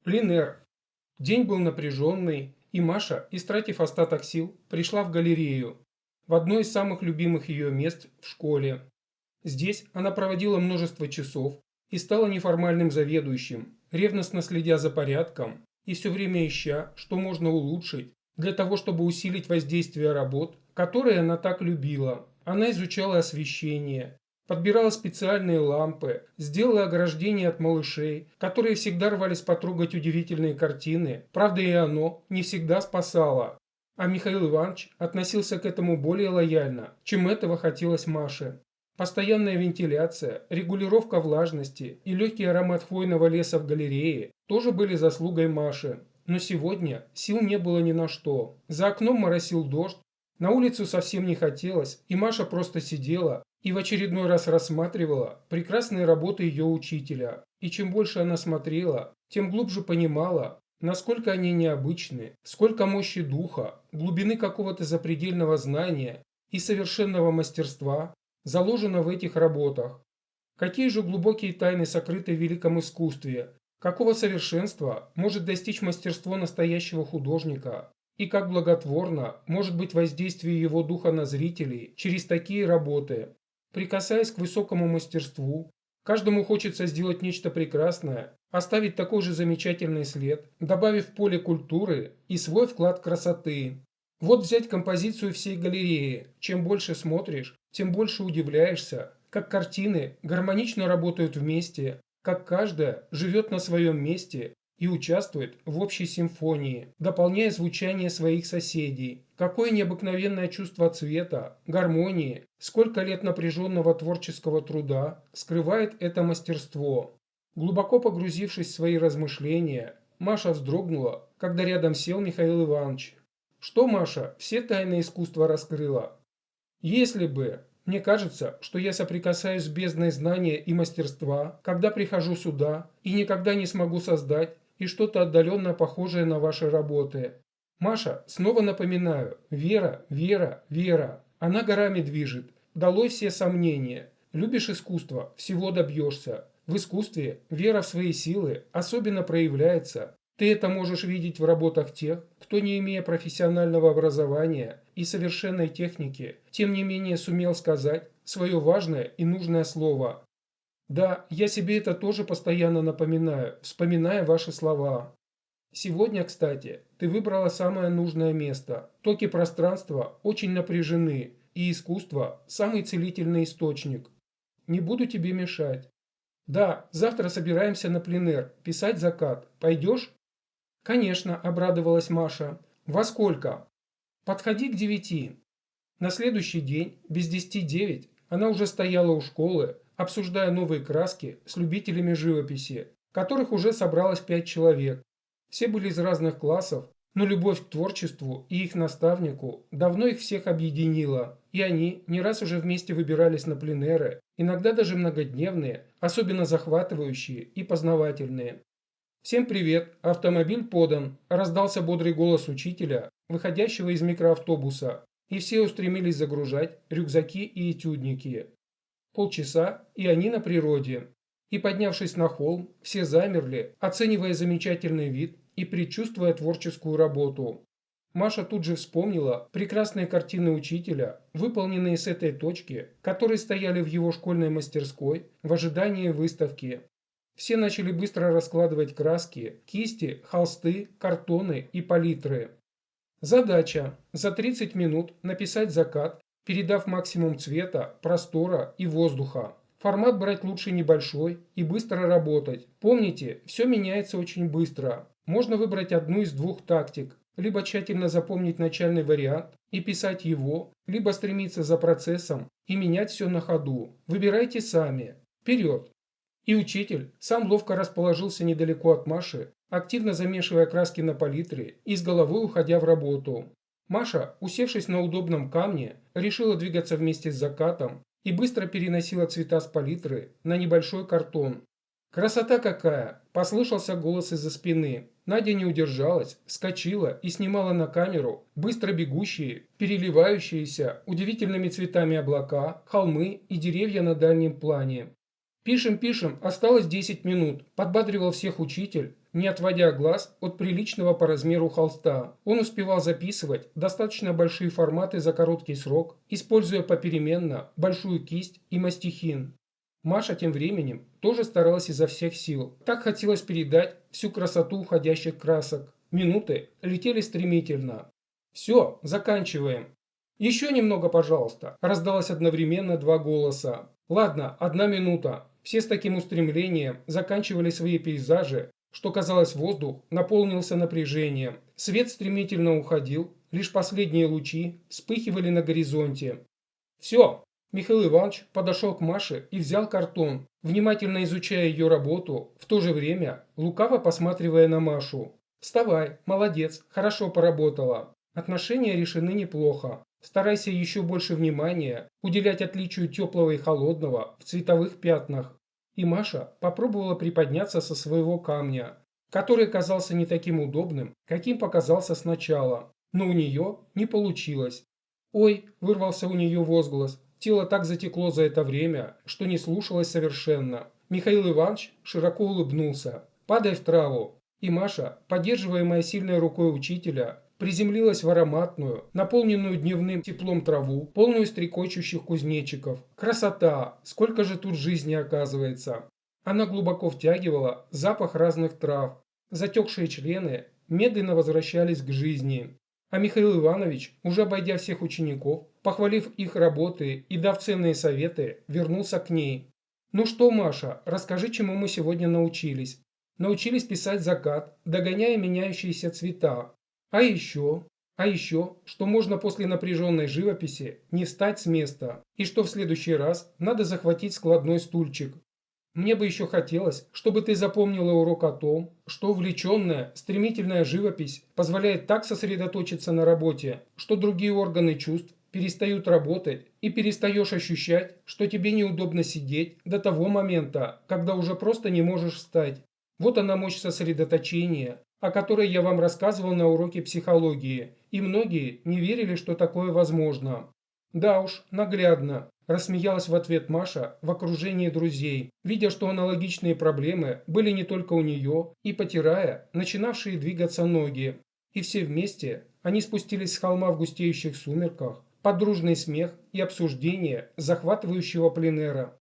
Пленэр. День был напряженный, и Маша, истратив остаток сил, пришла в галерею, в одно из самых любимых ее мест в школе. Здесь она проводила множество часов и стала неформальным заведующим, ревностно следя за порядком и все время ища, что можно улучшить для того, чтобы усилить воздействие работ, которые она так любила. Она изучала освещение, подбирала специальные лампы, сделала ограждение от малышей, которые всегда рвались потрогать удивительные картины, правда и оно не всегда спасало. А Михаил Иванович относился к этому более лояльно, чем этого хотелось Маше. Постоянная вентиляция, регулировка влажности и легкий аромат хвойного леса в галерее тоже были заслугой Маши. Но сегодня сил не было ни на что. За окном моросил дождь, на улицу совсем не хотелось, и Маша просто сидела и в очередной раз рассматривала прекрасные работы ее учителя. И чем больше она смотрела, тем глубже понимала, насколько они необычны, сколько мощи духа, глубины какого-то запредельного знания и совершенного мастерства заложено в этих работах. Какие же глубокие тайны сокрыты в великом искусстве, какого совершенства может достичь мастерство настоящего художника, и как благотворно может быть воздействие его духа на зрителей через такие работы. Прикасаясь к высокому мастерству, каждому хочется сделать нечто прекрасное, оставить такой же замечательный след, добавив в поле культуры и свой вклад красоты. Вот взять композицию всей галереи. Чем больше смотришь, тем больше удивляешься, как картины гармонично работают вместе, как каждая живет на своем месте и участвует в общей симфонии, дополняя звучание своих соседей. Какое необыкновенное чувство цвета, гармонии, сколько лет напряженного творческого труда скрывает это мастерство. Глубоко погрузившись в свои размышления, Маша вздрогнула, когда рядом сел Михаил Иванович. Что, Маша, все тайны искусства раскрыла? Если бы. Мне кажется, что я соприкасаюсь с бездной знания и мастерства, когда прихожу сюда, и никогда не смогу создать и что-то отдаленно похожее на ваши работы. Маша, снова напоминаю, вера, вера, вера. Она горами движет. Долой все сомнения. Любишь искусство, всего добьешься. В искусстве вера в свои силы особенно проявляется. Ты это можешь видеть в работах тех, кто, не имея профессионального образования и совершенной техники, тем не менее сумел сказать свое важное и нужное слово. Да, я себе это тоже постоянно напоминаю, вспоминая ваши слова. Сегодня, кстати, ты выбрала самое нужное место. Токи пространства очень напряжены, и искусство – самый целительный источник. Не буду тебе мешать. Да, завтра собираемся на пленэр, писать закат. Пойдешь? Конечно, обрадовалась Маша. Во сколько? Подходи к 9. На следующий день, без 10:09, она уже стояла у школы, обсуждая новые краски с любителями живописи, которых уже собралось 5 человек. Все были из разных классов, но любовь к творчеству и их наставнику давно их всех объединила, и они не раз уже вместе выбирались на пленеры, иногда даже многодневные, особенно захватывающие и познавательные. «Всем привет! Автомобиль подан!» – раздался бодрый голос учителя, выходящего из микроавтобуса, и все устремились загружать рюкзаки и этюдники. Полчаса, и они на природе. И поднявшись на холм, все замерли, оценивая замечательный вид и предчувствуя творческую работу. Маша тут же вспомнила прекрасные картины учителя, выполненные с этой точки, которые стояли в его школьной мастерской в ожидании выставки. Все начали быстро раскладывать краски, кисти, холсты, картоны и палитры. Задача – за 30 минут написать закат, передав максимум цвета, простора и воздуха. Формат брать лучше небольшой и быстро работать. Помните, все меняется очень быстро. Можно выбрать одну из двух тактик. Либо тщательно запомнить начальный вариант и писать его, либо стремиться за процессом и менять все на ходу. Выбирайте сами. Вперед! И учитель сам ловко расположился недалеко от Маши, активно замешивая краски на палитре и с головой уходя в работу. Маша, усевшись на удобном камне, решила двигаться вместе с закатом и быстро переносила цвета с палитры на небольшой картон. «Красота какая!» – послышался голос из-за спины. Надя не удержалась, вскочила и снимала на камеру быстро бегущие, переливающиеся удивительными цветами облака, холмы и деревья на дальнем плане. «Пишем, пишем, осталось 10 минут», – подбадривал всех учитель, не отводя глаз от приличного по размеру холста. Он успевал записывать достаточно большие форматы за короткий срок, используя попеременно большую кисть и мастихин. Маша тем временем тоже старалась изо всех сил. Так хотелось передать всю красоту уходящих красок. Минуты летели стремительно. «Все, заканчиваем». «Еще немного, пожалуйста», – раздалось одновременно два голоса. «Ладно, 1 минута». Все с таким устремлением заканчивали свои пейзажи, что казалось, воздух наполнился напряжением. Свет стремительно уходил, лишь последние лучи вспыхивали на горизонте. «Все!» Михаил Иванович подошел к Маше и взял картон, внимательно изучая ее работу, в то же время лукаво посматривая на Машу. «Вставай, молодец, хорошо поработала. Отношения решены неплохо. Старайся еще больше внимания уделять отличию теплого и холодного в цветовых пятнах». И Маша попробовала приподняться со своего камня, который казался не таким удобным, каким показался сначала, но у нее не получилось. «Ой!» – вырвался у нее возглас. Тело так затекло за это время, что не слушалось совершенно. Михаил Иванович широко улыбнулся. «Падай в траву!» И Маша, поддерживаемая сильной рукой учителя, приземлилась в ароматную, наполненную дневным теплом траву, полную стрекочущих кузнечиков. Красота! Сколько же тут жизни оказывается! Она глубоко втягивала запах разных трав. Затекшие члены медленно возвращались к жизни. А Михаил Иванович, уже обойдя всех учеников, похвалив их работы и дав ценные советы, вернулся к ней. «Ну что, Маша, расскажи, чему мы сегодня научились». Научились писать закат, догоняя меняющиеся цвета. А еще, что можно после напряженной живописи не встать с места, и что в следующий раз надо захватить складной стульчик. Мне бы еще хотелось, чтобы ты запомнила урок о том, что увлеченная, стремительная живопись позволяет так сосредоточиться на работе, что другие органы чувств перестают работать и перестаешь ощущать, что тебе неудобно сидеть до того момента, когда уже просто не можешь встать. Вот она мощь сосредоточения, о которой я вам рассказывал на уроке психологии, и многие не верили, что такое возможно. Да уж, наглядно. Рассмеялась в ответ Маша в окружении друзей, видя, что аналогичные проблемы были не только у нее, и потирая начинавшие двигаться ноги. И все вместе они спустились с холма в густеющих сумерках, под дружный смех и обсуждение захватывающего пленэра.